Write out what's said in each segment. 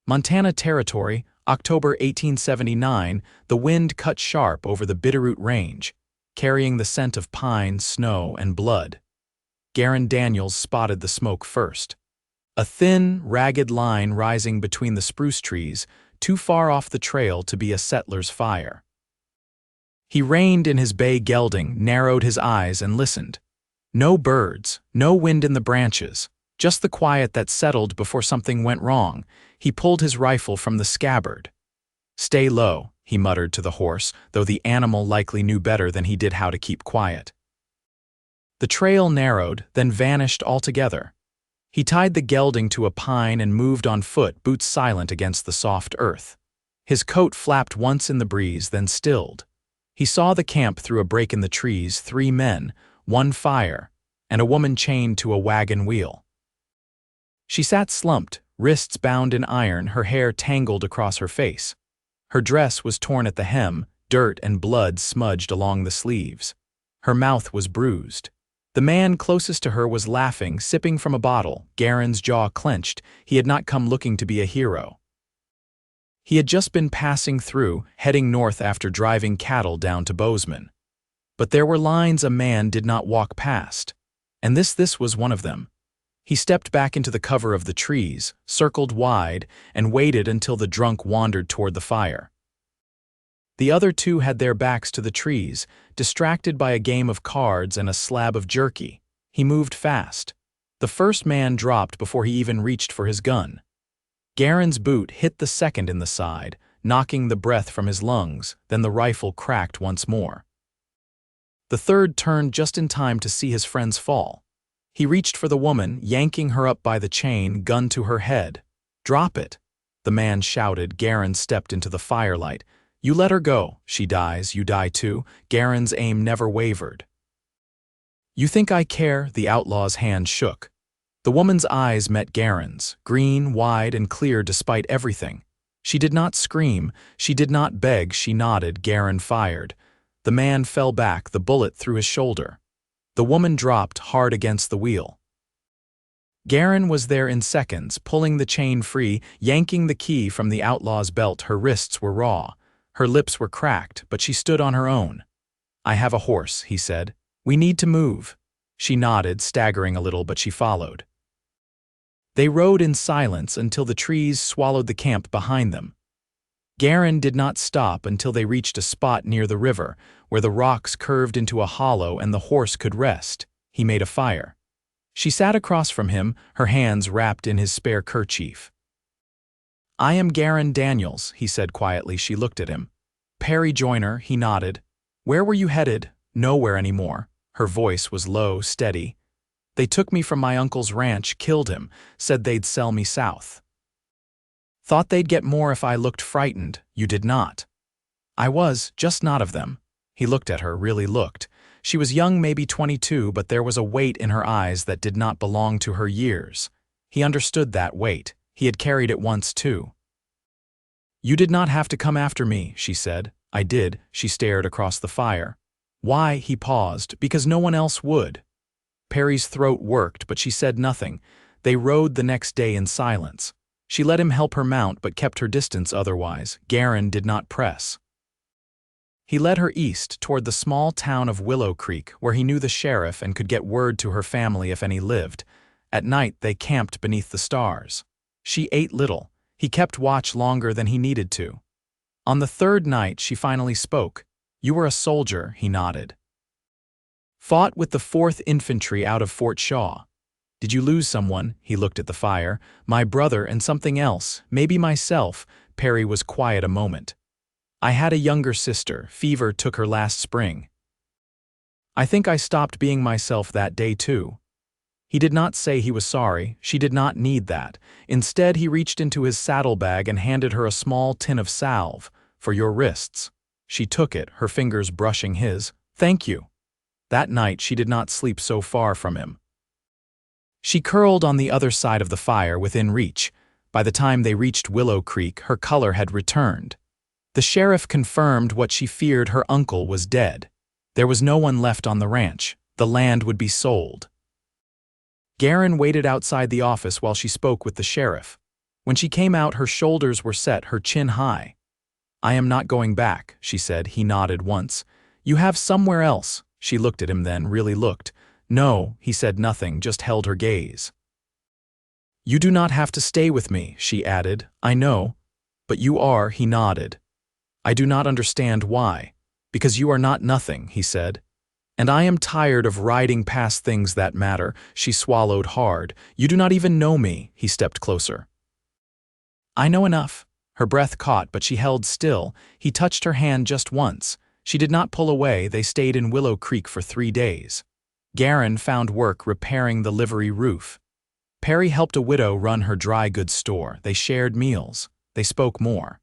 Montana Territory, October 1879, the wind cut sharp over the Bitterroot Range, carrying the scent of pine, snow, and blood. Garren Daniels spotted the smoke first. A thin, ragged line rising between the spruce trees, too far off the trail to be a settler's fire. He reined in his bay gelding, narrowed his eyes, and listened. No birds, no wind in the branches, just the quiet that settled before something went wrong. He pulled his rifle from the scabbard. "Stay low," he muttered to the horse, though the animal likely knew better than he did how to keep quiet. The trail narrowed, then vanished altogether. He tied the gelding to a pine and moved on foot, boots silent against the soft earth. His coat flapped once in the breeze, then stilled. He saw the camp through a break in the trees, 3 men, 1 fire, and a woman chained to a wagon wheel. She sat slumped, wrists bound in iron, her hair tangled across her face. Her dress was torn at the hem, dirt and blood smudged along the sleeves. Her mouth was bruised. The man closest to her was laughing, sipping from a bottle. Garren's jaw clenched. He had not come looking to be a hero. He had just been passing through, heading north after driving cattle down to Bozeman. But there were lines a man did not walk past, and this was one of them. He stepped back into the cover of the trees, circled wide, and waited until the drunk wandered toward the fire. The other 2 had their backs to the trees, distracted by a game of cards and a slab of jerky. He moved fast. The first man dropped before he even reached for his gun. Garren's boot hit the second in the side, knocking the breath from his lungs, then the rifle cracked once more. The third turned just in time to see his friends fall. He reached for the woman, yanking her up by the chain, gun to her head. "Drop it," the man shouted. Garren stepped into the firelight. "You let her go. She dies, you die too." Garren's aim never wavered. "You think I care?" The outlaw's hand shook. The woman's eyes met Garren's, green, wide, and clear despite everything. She did not scream, she did not beg, she nodded. Garren fired. The man fell back, the bullet through his shoulder. The woman dropped hard against the wheel. Garren was there in seconds, pulling the chain free, yanking the key from the outlaw's belt. Her wrists were raw. Her lips were cracked, but she stood on her own. "I have a horse," he said. "We need to move." She nodded, staggering a little, but she followed. They rode in silence until the trees swallowed the camp behind them. Garren did not stop until they reached a spot near the river, where the rocks curved into a hollow and the horse could rest. He made a fire. She sat across from him, her hands wrapped in his spare kerchief. "I am Garren Daniels," he said quietly. She looked at him. "Perrie Joyner," he nodded. "Where were you headed?" "Nowhere anymore." Her voice was low, steady. "They took me from my uncle's ranch, killed him, said they'd sell me south. Thought they'd get more if I looked frightened. You did not." "I was, just not of them." He looked at her, really looked. She was young, maybe 22, but there was a weight in her eyes that did not belong to her years. He understood that weight. He had carried it once, too. "You did not have to come after me," she said. "I did." She stared across the fire. "Why?" He paused. "Because no one else would." Perrie's throat worked, but she said nothing. They rode the next day in silence. She let him help her mount, but kept her distance otherwise. Garren did not press. He led her east, toward the small town of Willow Creek, where he knew the sheriff and could get word to her family if any lived. At night, they camped beneath the stars. She ate little. He kept watch longer than he needed to. On the 3rd night, she finally spoke. "You were a soldier," he nodded. "Fought with the 4th Infantry out of Fort Shaw. Did you lose someone?" He looked at the fire. "My brother and something else, maybe myself." Perrie was quiet a moment. "I had a younger sister. Fever took her last spring. I think I stopped being myself that day too." He did not say he was sorry. She did not need that. Instead, he reached into his saddlebag and handed her a small tin of salve. "For your wrists." She took it, her fingers brushing his. "Thank you." That night, she did not sleep so far from him. She curled on the other side of the fire, within reach. By the time they reached Willow Creek, her color had returned. The sheriff confirmed what she feared: her uncle was dead. There was no one left on the ranch. The land would be sold. Garren waited outside the office while she spoke with the sheriff. When she came out, her shoulders were set, her chin high. "I am not going back," she said. He nodded once. "You have somewhere else." She looked at him then, really looked. "No," he said nothing, just held her gaze. "You do not have to stay with me," she added. "I know. But you are," he nodded. "I do not understand why." "Because you are not nothing," he said. "And I am tired of riding past things that matter." She swallowed hard. "You do not even know me." He stepped closer. "I know enough." Her breath caught, but she held still. He touched her hand just once. She did not pull away. They stayed in Willow Creek for 3 days. Garren found work repairing the livery roof. Perrie helped a widow run her dry goods store. They shared meals. They spoke more.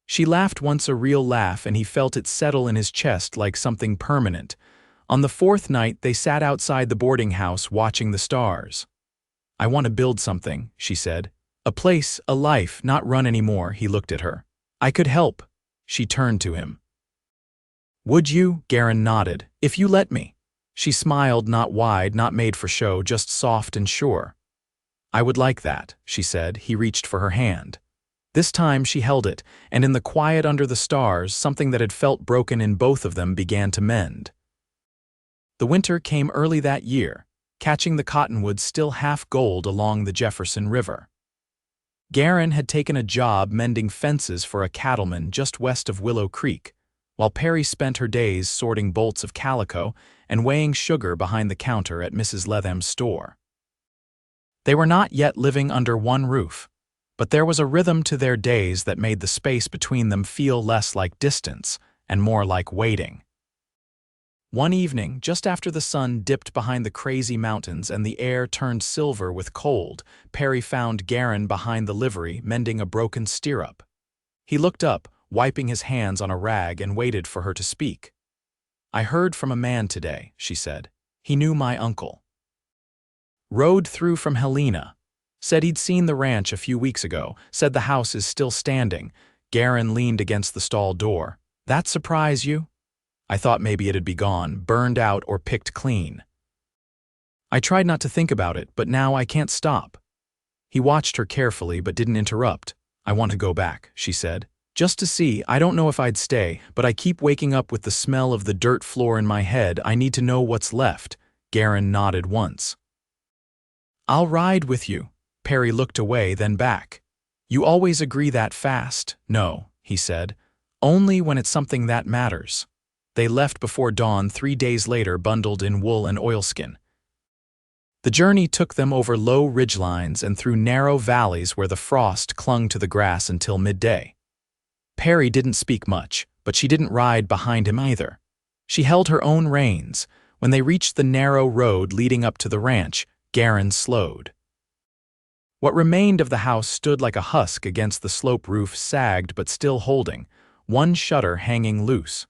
She laughed once, a real laugh, and he felt it settle in his chest like something permanent. On the 4th night, they sat outside the boarding house watching the stars. "I want to build something," she said. "A place, a life, not run anymore." He looked at her. "I could help." She turned to him. "Would you?" Garren nodded. "If you let me." She smiled, not wide, not made for show, just soft and sure. "I would like that," she said. He reached for her hand. This time she held it, and in the quiet under the stars, something that had felt broken in both of them began to mend. The winter came early that year, catching the cottonwoods still half gold along the Jefferson River. Garren had taken a job mending fences for a cattleman just west of Willow Creek, while Perrie spent her days sorting bolts of calico and weighing sugar behind the counter at Mrs. Letham's store. They were not yet living under one roof, but there was a rhythm to their days that made the space between them feel less like distance and more like waiting. One evening, just after the sun dipped behind the crazy mountains and the air turned silver with cold, Perrie found Garren behind the livery mending a broken stirrup. He looked up, wiping his hands on a rag, and waited for her to speak. "I heard from a man today," she said. "He knew my uncle. Rode through from Helena. Said he'd seen the ranch a few weeks ago, said the house is still standing." Garren leaned against the stall door. "That surprise you?" "I thought maybe it'd be gone, burned out or picked clean. I tried not to think about it, but now I can't stop." He watched her carefully but didn't interrupt. "I want to go back," she said. "Just to see. I don't know if I'd stay, but I keep waking up with the smell of the dirt floor in my head. I need to know what's left." Garren nodded once. "I'll ride with you." Perrie looked away, then back. "You always agree that fast." "No," he said. "Only when it's something that matters." They left before dawn 3 days later, bundled in wool and oilskin. The journey took them over low ridgelines and through narrow valleys where the frost clung to the grass until midday. Perrie didn't speak much, but she didn't ride behind him either. She held her own reins. When they reached the narrow road leading up to the ranch, Garren slowed. What remained of the house stood like a husk against the slope roof, sagged but still holding, one shutter hanging loose.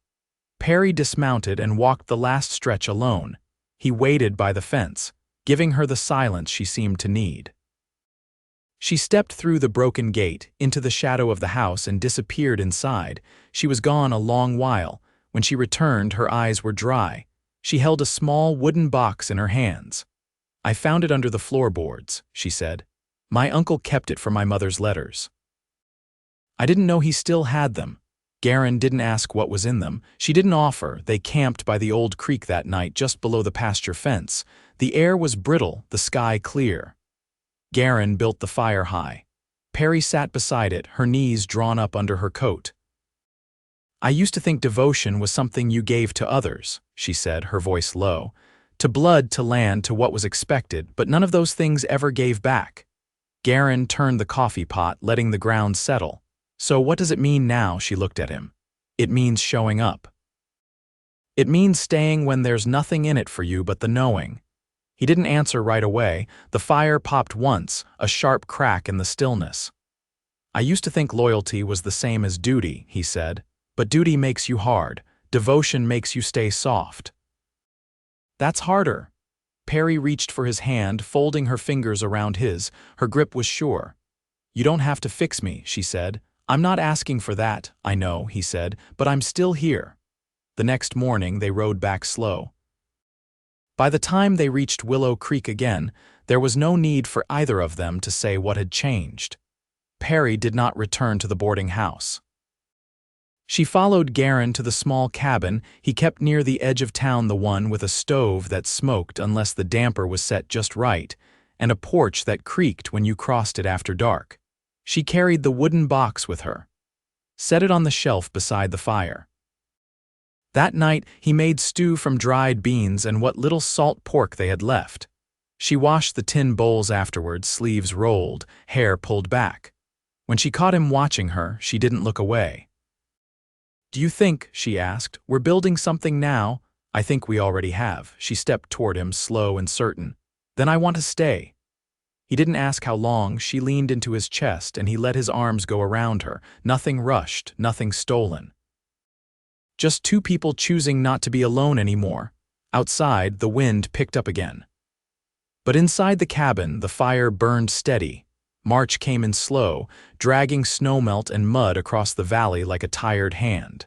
Perrie dismounted and walked the last stretch alone. He waited by the fence, giving her the silence she seemed to need. She stepped through the broken gate, into the shadow of the house, and disappeared inside. She was gone a long while. When she returned, her eyes were dry. She held a small wooden box in her hands. "I found it under the floorboards," she said. "My uncle kept it for my mother's letters." "I didn't know he still had them." Garren didn't ask what was in them. She didn't offer. They camped by the old creek that night, just below the pasture fence. The air was brittle, the sky clear. Garren built the fire high. Perrie sat beside it, her knees drawn up under her coat. "I used to think devotion was something you gave to others," she said, her voice low. "To blood, to land, to what was expected, but none of those things ever gave back." Garren turned the coffee pot, letting the ground settle. "So what does it mean now?" She looked at him. "It means showing up. It means staying when there's nothing in it for you but the knowing." He didn't answer right away. The fire popped once, a sharp crack in the stillness. "I used to think loyalty was the same as duty," he said. "But duty makes you hard. Devotion makes you stay soft." "That's harder." Perrie reached for his hand, folding her fingers around his. Her grip was sure. "You don't have to fix me," she said. "I'm not asking for that, I know," he said, "but I'm still here." The next morning they rode back slow. By the time they reached Willow Creek again, There was no need for either of them to say what had changed. Perrie did not return to the boarding house. She followed Garren to the small cabin he kept near the edge of town, the one with a stove that smoked unless the damper was set just right, and a porch that creaked when you crossed it after dark. She carried the wooden box with her. Set it on the shelf beside the fire. That night he made stew from dried beans and what little salt pork they had left. She washed the tin bowls afterwards, sleeves rolled, hair pulled back. When she caught him watching her, she didn't look away. "Do you think," she asked, "we're building something now?" "I think we already have." She stepped toward him, slow and certain. "Then I want to stay." He didn't ask how long. She leaned into his chest and he let his arms go around her. Nothing rushed, nothing stolen. Just two people choosing not to be alone anymore. Outside, the wind picked up again. But inside the cabin, the fire burned steady. March came in slow, dragging snowmelt and mud across the valley like a tired hand.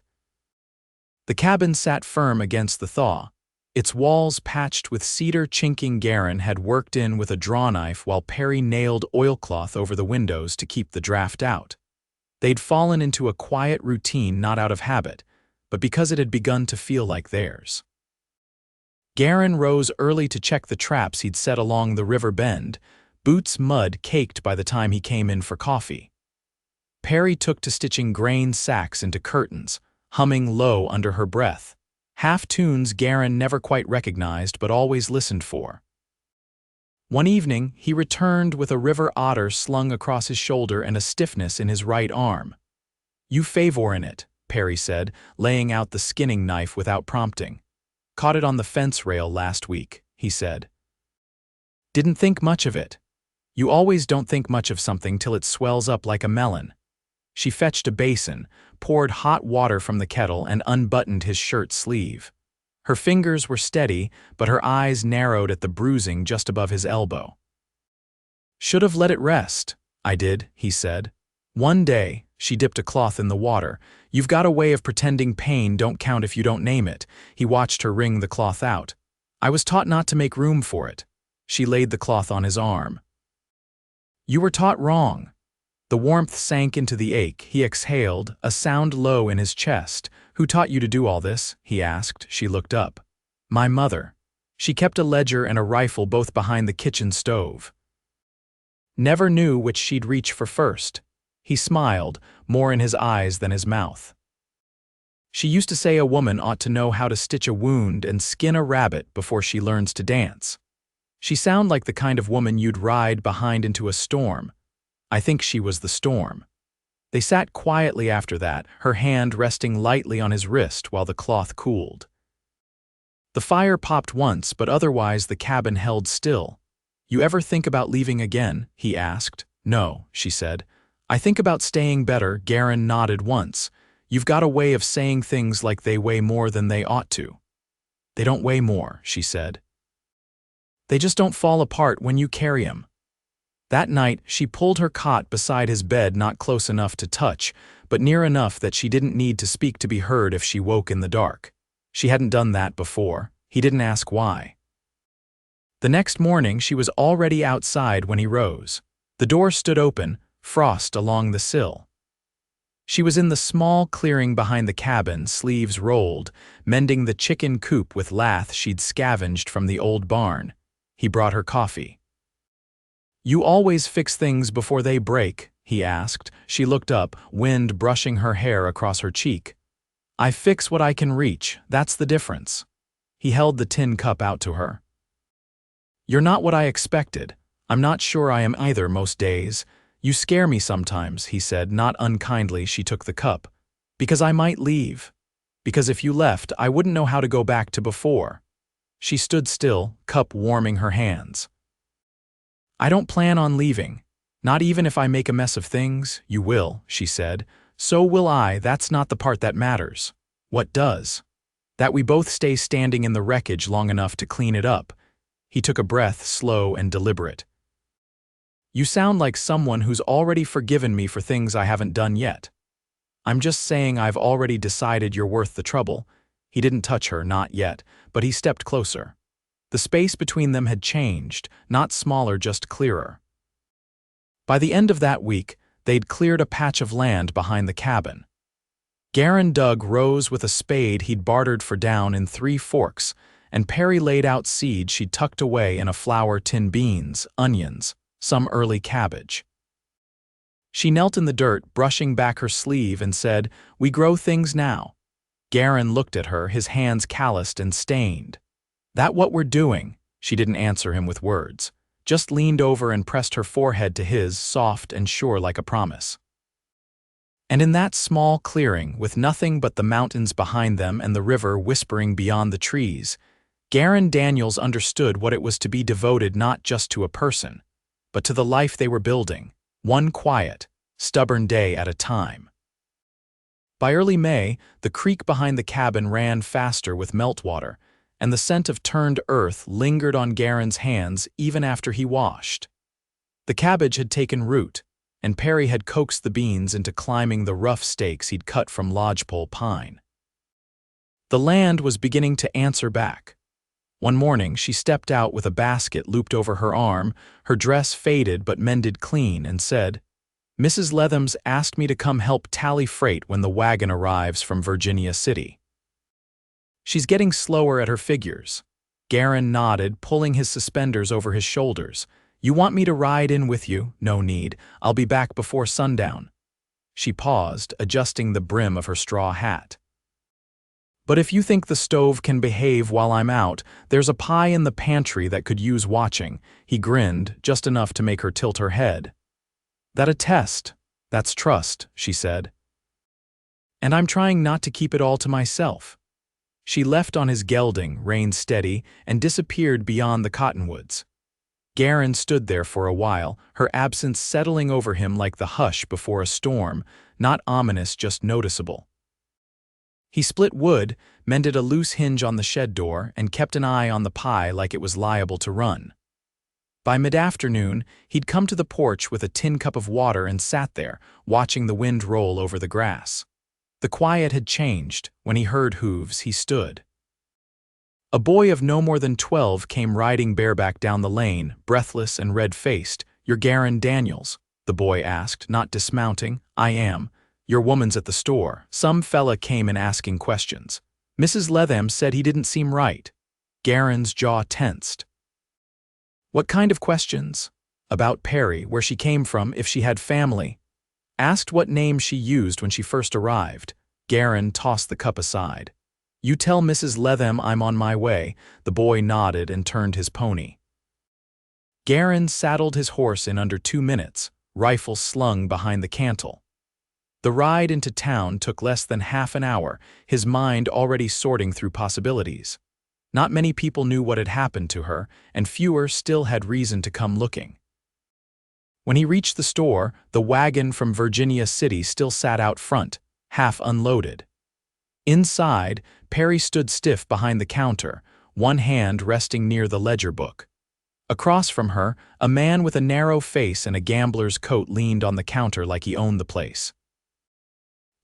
The cabin sat firm against the thaw, its walls patched with cedar chinking. Garren had worked in with a drawknife while Perrie nailed oilcloth over the windows to keep the draft out. They'd fallen into a quiet routine not out of habit, but because it had begun to feel like theirs. Garren rose early to check the traps he'd set along the river bend, boots mud caked by the time he came in for coffee. Perrie took to stitching grain sacks into curtains, humming low under her breath, half-tunes Garren never quite recognized but always listened for. One evening, he returned with a river otter slung across his shoulder and a stiffness in his right arm. "You favor in it," Perrie said, laying out the skinning knife without prompting. "Caught it on the fence rail last week," he said. "Didn't think much of it." "You always don't think much of something till it swells up like a melon." She fetched a basin, poured hot water from the kettle, and unbuttoned his shirt sleeve. Her fingers were steady, but her eyes narrowed at the bruising just above his elbow. "Should have let it rest." "I did," he said. "One day," she dipped a cloth in the water. "You've got a way of pretending pain don't count if you don't name it." He watched her wring the cloth out. "I was taught not to make room for it." She laid the cloth on his arm. "You were taught wrong." The warmth sank into the ache. He exhaled, a sound low in his chest. "Who taught you to do all this?" he asked. She looked up. "My mother." She kept a ledger and a rifle both behind the kitchen stove. Never knew which she'd reach for first. He smiled, more in his eyes than his mouth. "She used to say a woman ought to know how to stitch a wound and skin a rabbit before she learns to dance. She sounded like the kind of woman you'd ride behind into a storm. I think she was the storm." They sat quietly after that, her hand resting lightly on his wrist while the cloth cooled. The fire popped once, but otherwise the cabin held still. "You ever think about leaving again?" he asked. "No," she said. "I think about staying better." Garren nodded once. "You've got a way of saying things like they weigh more than they ought to." "They don't weigh more," she said. "They just don't fall apart when you carry 'em." That night, she pulled her cot beside his bed, not close enough to touch, but near enough that she didn't need to speak to be heard if she woke in the dark. She hadn't done that before. He didn't ask why. The next morning, she was already outside when he rose. The door stood open, frost along the sill. She was in the small clearing behind the cabin, sleeves rolled, mending the chicken coop with lath she'd scavenged from the old barn. He brought her coffee. "You always fix things before they break?" he asked. She looked up, wind brushing her hair across her cheek. "I fix what I can reach, that's the difference." He held the tin cup out to her. "You're not what I expected. I'm not sure I am either most days. You scare me sometimes," he said, not unkindly. She took the cup. "Because I might leave. Because if you left, I wouldn't know how to go back to before." She stood still, cup warming her hands. "I don't plan on leaving. Not even if I make a mess of things." "You will," she said. "So will I. That's not the part that matters." "What does?" "That we both stay standing in the wreckage long enough to clean it up." He took a breath, slow and deliberate. "You sound like someone who's already forgiven me for things I haven't done yet." "I'm just saying I've already decided you're worth the trouble." He didn't touch her, not yet, but he stepped closer. The space between them had changed, not smaller, just clearer. By the end of that week, they'd cleared a patch of land behind the cabin. Garren dug rows with a spade he'd bartered for down in 3 forks, and Perrie laid out seed she'd tucked away in a flour tin: beans, onions, some early cabbage. She knelt in the dirt, brushing back her sleeve, and said, "We grow things now." Garren looked at her, his hands calloused and stained. "That what we're doing?" She didn't answer him with words, just leaned over and pressed her forehead to his, soft and sure like a promise. And in that small clearing, with nothing but the mountains behind them and the river whispering beyond the trees, Garren Daniels understood what it was to be devoted not just to a person, but to the life they were building, one quiet, stubborn day at a time. By early May, the creek behind the cabin ran faster with meltwater, and the scent of turned earth lingered on Garren's hands even after he washed. The cabbage had taken root, and Perrie had coaxed the beans into climbing the rough stakes he'd cut from lodgepole pine. The land was beginning to answer back. One morning, she stepped out with a basket looped over her arm, her dress faded but mended clean, and said, "Mrs. Letham's asked me to come help tally freight when the wagon arrives from Virginia City. She's getting slower at her figures." Garren nodded, pulling his suspenders over his shoulders. "You want me to ride in with you? No need. I'll be back before sundown." She paused, adjusting the brim of her straw hat. "But if you think the stove can behave while I'm out, there's a pie in the pantry that could use watching." He grinned, just enough to make her tilt her head. "That a test? That's trust," she said. "And I'm trying not to keep it all to myself." She left on his gelding, rein steady, and disappeared beyond the cottonwoods. Garren stood there for a while, her absence settling over him like the hush before a storm, not ominous, just noticeable. He split wood, mended a loose hinge on the shed door, and kept an eye on the pie like it was liable to run. By mid-afternoon, he'd come to the porch with a tin cup of water and sat there, watching the wind roll over the grass. The quiet had changed. When he heard hooves, he stood. A boy of no more than 12 came riding bareback down the lane, breathless and red-faced. "You're Garren Daniels?" the boy asked, not dismounting. "I am. Your woman's at the store." Some fella came in asking questions. "Mrs. Letham said he didn't seem right." Garren's jaw tensed. "What kind of questions?" "About Perrie, where she came from, if she had family." Asked what name she used when she first arrived. Garren tossed the cup aside. "You tell Mrs. Letham I'm on my way." The boy nodded and turned his pony. Garren saddled his horse in under 2 minutes, rifle slung behind the cantle. The ride into town took less than half an hour, his mind already sorting through possibilities. Not many people knew what had happened to her, and fewer still had reason to come looking. When he reached the store, the wagon from Virginia City still sat out front, half unloaded. Inside, Perrie stood stiff behind the counter, one hand resting near the ledger book. Across from her, a man with a narrow face and a gambler's coat leaned on the counter like he owned the place.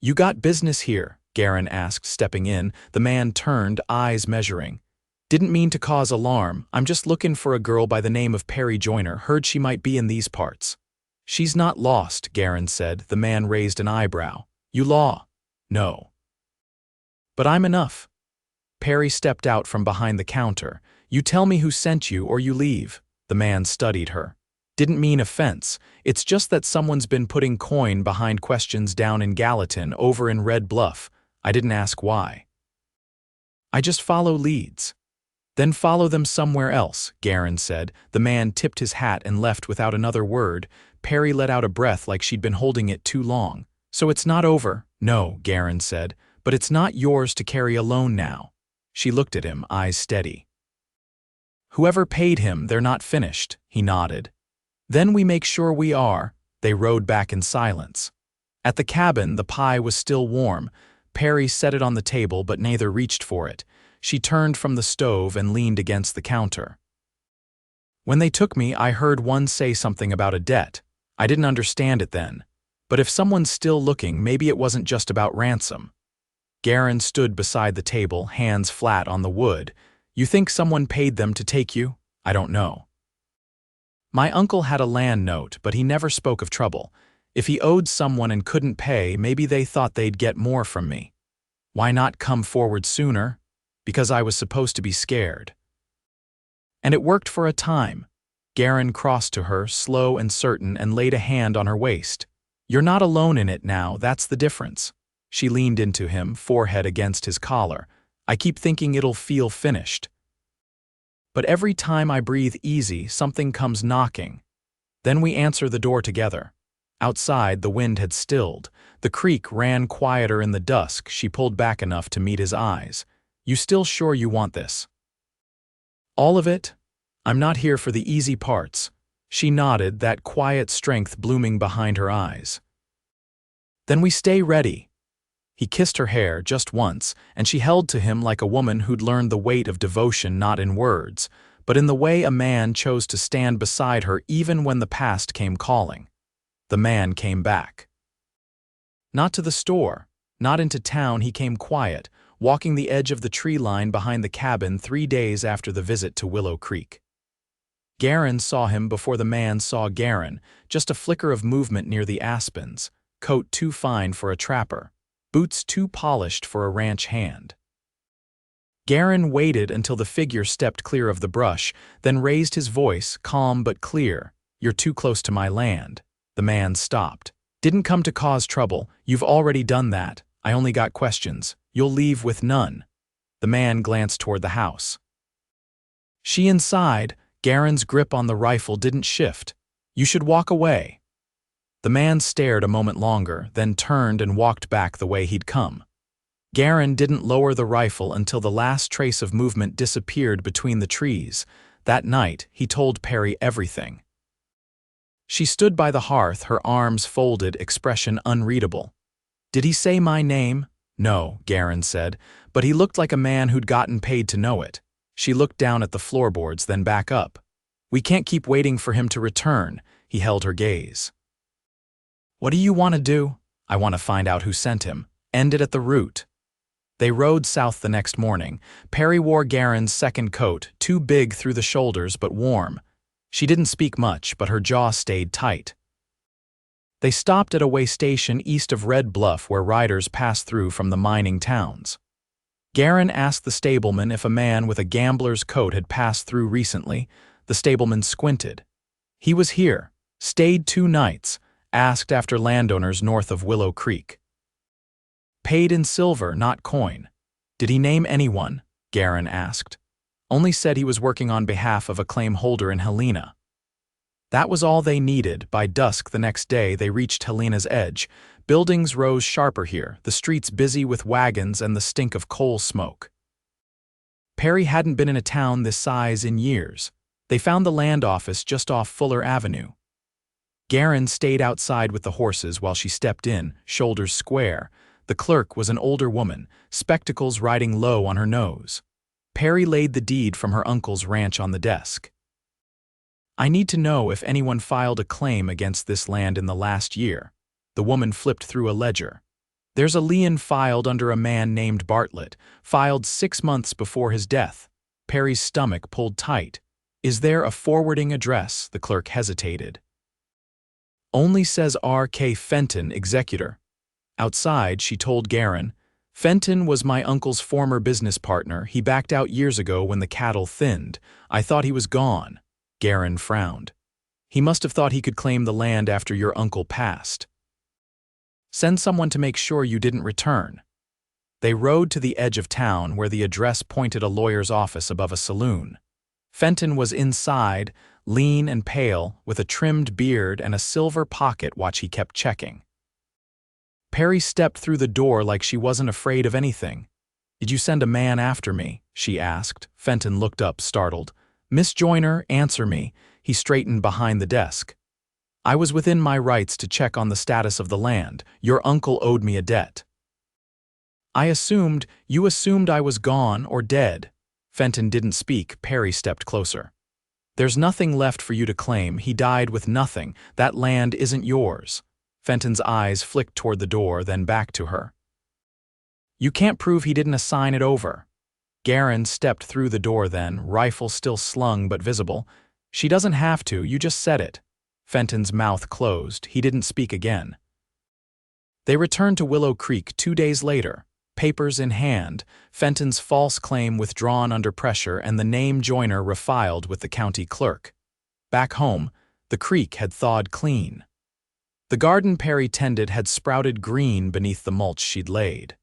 "You got business here?" Garren asked, stepping in. The man turned, eyes measuring. "Didn't mean to cause alarm. I'm just looking for a girl by the name of Perrie Joyner. Heard she might be in these parts." "She's not lost," Garren said. The man raised an eyebrow. "You law?" "No." "But I'm enough." Perrie stepped out from behind the counter. "You tell me who sent you or you leave." The man studied her. "Didn't mean offense. It's just that someone's been putting coin behind questions down in Gallatin, over in Red Bluff. I didn't ask why." "I just follow leads." "Then follow them somewhere else," Garren said. The man tipped his hat and left without another word. Perrie let out a breath like she'd been holding it too long. "So it's not over?" "No," Garren said, "but it's not yours to carry alone now." She looked at him, eyes steady. "Whoever paid him, they're not finished," he nodded. "Then we make sure we are." They rode back in silence. At the cabin, the pie was still warm. Perrie set it on the table, but neither reached for it. She turned from the stove and leaned against the counter. "When they took me, I heard one say something about a debt. I didn't understand it then. But if someone's still looking, maybe it wasn't just about ransom." Garren stood beside the table, hands flat on the wood. You think someone paid them to take you? I don't know. My uncle had a land note, but he never spoke of trouble. If he owed someone and couldn't pay, maybe they thought they'd get more from me. Why not come forward sooner? Because I was supposed to be scared. And it worked for a time. Garren crossed to her, slow and certain, and laid a hand on her waist. You're not alone in it now, that's the difference. She leaned into him, forehead against his collar. I keep thinking it'll feel finished. But every time I breathe easy, something comes knocking. Then we answer the door together. Outside, the wind had stilled. The creek ran quieter in the dusk. She pulled back enough to meet his eyes. You still sure you want this? All of it? I'm not here for the easy parts. She nodded, that quiet strength blooming behind her eyes. Then we stay ready. He kissed her hair just once, and she held to him like a woman who'd learned the weight of devotion not in words, but in the way a man chose to stand beside her even when the past came calling. The man came back. Not to the store, not into town. He came quiet, walking the edge of the tree line behind the cabin 3 days after the visit to Willow Creek. Garren saw him before the man saw Garren, just a flicker of movement near the aspens, coat too fine for a trapper, boots too polished for a ranch hand. Garren waited until the figure stepped clear of the brush, then raised his voice, calm but clear. You're too close to my land. The man stopped. Didn't come to cause trouble. You've already done that. I only got questions. You'll leave with none. The man glanced toward the house. She inside. Garren's grip on the rifle didn't shift. You should walk away. The man stared a moment longer, then turned and walked back the way he'd come. Garren didn't lower the rifle until the last trace of movement disappeared between the trees. That night, he told Perrie everything. She stood by the hearth, her arms folded, expression unreadable. Did he say my name? No, Garren said, but he looked like a man who'd gotten paid to know it. She looked down at the floorboards, then back up. We can't keep waiting for him to return. He held her gaze. What do you want to do? I want to find out who sent him. End it at the root. They rode south the next morning. Perrie wore Garren's second coat, too big through the shoulders but warm. She didn't speak much, but her jaw stayed tight. They stopped at a way station east of Red Bluff where riders passed through from the mining towns. Garren asked the stableman if a man with a gambler's coat had passed through recently. The stableman squinted. He was here, stayed 2 nights, asked after landowners north of Willow Creek. Paid in silver, not coin. Did he name anyone? Garren asked. Only said he was working on behalf of a claim holder in Helena. That was all they needed. By dusk the next day they reached Helena's edge. Buildings rose sharper here, the streets busy with wagons and the stink of coal smoke. Perrie hadn't been in a town this size in years. They found the land office just off Fuller Avenue. Garren stayed outside with the horses while she stepped in, shoulders square. The clerk was an older woman, spectacles riding low on her nose. Perrie laid the deed from her uncle's ranch on the desk. I need to know if anyone filed a claim against this land in the last year. The woman flipped through a ledger. There's a lien filed under a man named Bartlett, filed 6 months before his death. Perrie's stomach pulled tight. Is there a forwarding address? The clerk hesitated. Only says R.K. Fenton, executor. Outside, she told Garren, Fenton was my uncle's former business partner. He backed out years ago when the cattle thinned. I thought he was gone. Garren frowned. He must have thought he could claim the land after your uncle passed. Send someone to make sure you didn't return. They rode to the edge of town where the address pointed a lawyer's office above a saloon. Fenton was inside, lean and pale, with a trimmed beard and a silver pocket watch he kept checking. Perrie stepped through the door like she wasn't afraid of anything. Did you send a man after me? She asked. Fenton looked up, startled. Miss Joyner, answer me. He straightened behind the desk. I was within my rights to check on the status of the land. Your uncle owed me a debt. You assumed I was gone or dead. Fenton didn't speak. Perrie stepped closer. There's nothing left for you to claim. He died with nothing. That land isn't yours. Fenton's eyes flicked toward the door, then back to her. You can't prove he didn't assign it over. Garren stepped through the door then, rifle still slung but visible. "She doesn't have to, you just said it." Fenton's mouth closed. He didn't speak again. They returned to Willow Creek 2 days later, papers in hand, Fenton's false claim withdrawn under pressure and the name Joyner refiled with the county clerk. Back home, the creek had thawed clean. The garden Perrie tended had sprouted green beneath the mulch she'd laid.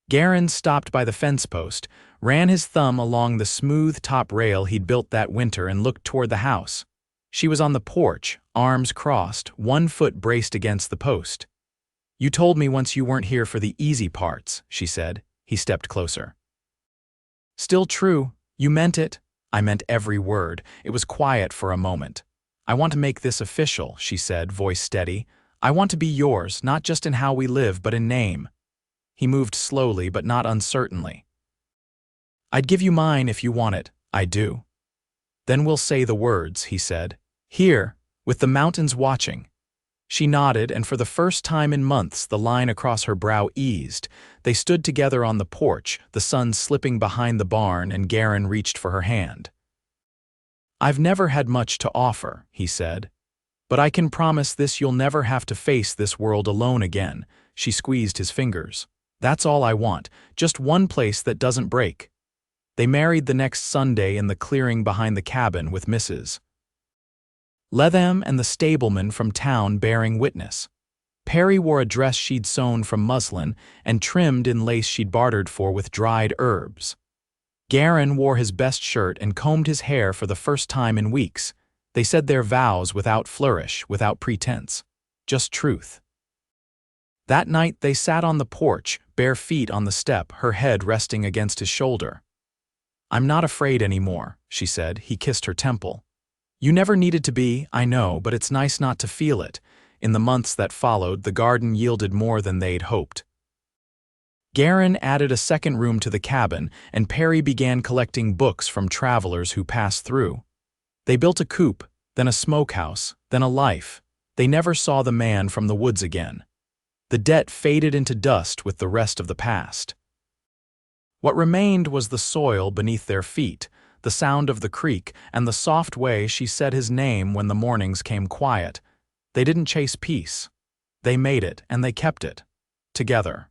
Garren stopped by the fence post, ran his thumb along the smooth top rail he'd built that winter and looked toward the house. She was on the porch, arms crossed, one foot braced against the post. "You told me once you weren't here for the easy parts," she said. He stepped closer. "Still true. You meant it." "I meant every word." It was quiet for a moment. "I want to make this official," she said, voice steady. "I want to be yours, not just in how we live, but in name." He moved slowly, but not uncertainly. "I'd give you mine if you want it." "I do." "Then we'll say the words," he said. "Here, with the mountains watching." She nodded, and for the first time in months the line across her brow eased. They stood together on the porch, the sun slipping behind the barn, and Garren reached for her hand. "I've never had much to offer," he said. "But I can promise this: you'll never have to face this world alone again." She squeezed his fingers. "That's all I want, just one place that doesn't break." They married the next Sunday in the clearing behind the cabin with Mrs. Letham and the stableman from town bearing witness. Perrie wore a dress she'd sewn from muslin and trimmed in lace she'd bartered for with dried herbs. Garren wore his best shirt and combed his hair for the first time in weeks. They said their vows without flourish, without pretense, just truth. That night they sat on the porch, bare feet on the step, her head resting against his shoulder. "I'm not afraid anymore," she said. He kissed her temple. "You never needed to be, I know, but it's nice not to feel it." In the months that followed, the garden yielded more than they'd hoped. Garren added a second room to the cabin, and Perrie began collecting books from travelers who passed through. They built a coop, then a smokehouse, then a life. They never saw the man from the woods again. The debt faded into dust with the rest of the past. What remained was the soil beneath their feet, the sound of the creek, and the soft way she said his name when the mornings came quiet. They didn't chase peace. They made it, and they kept it. Together.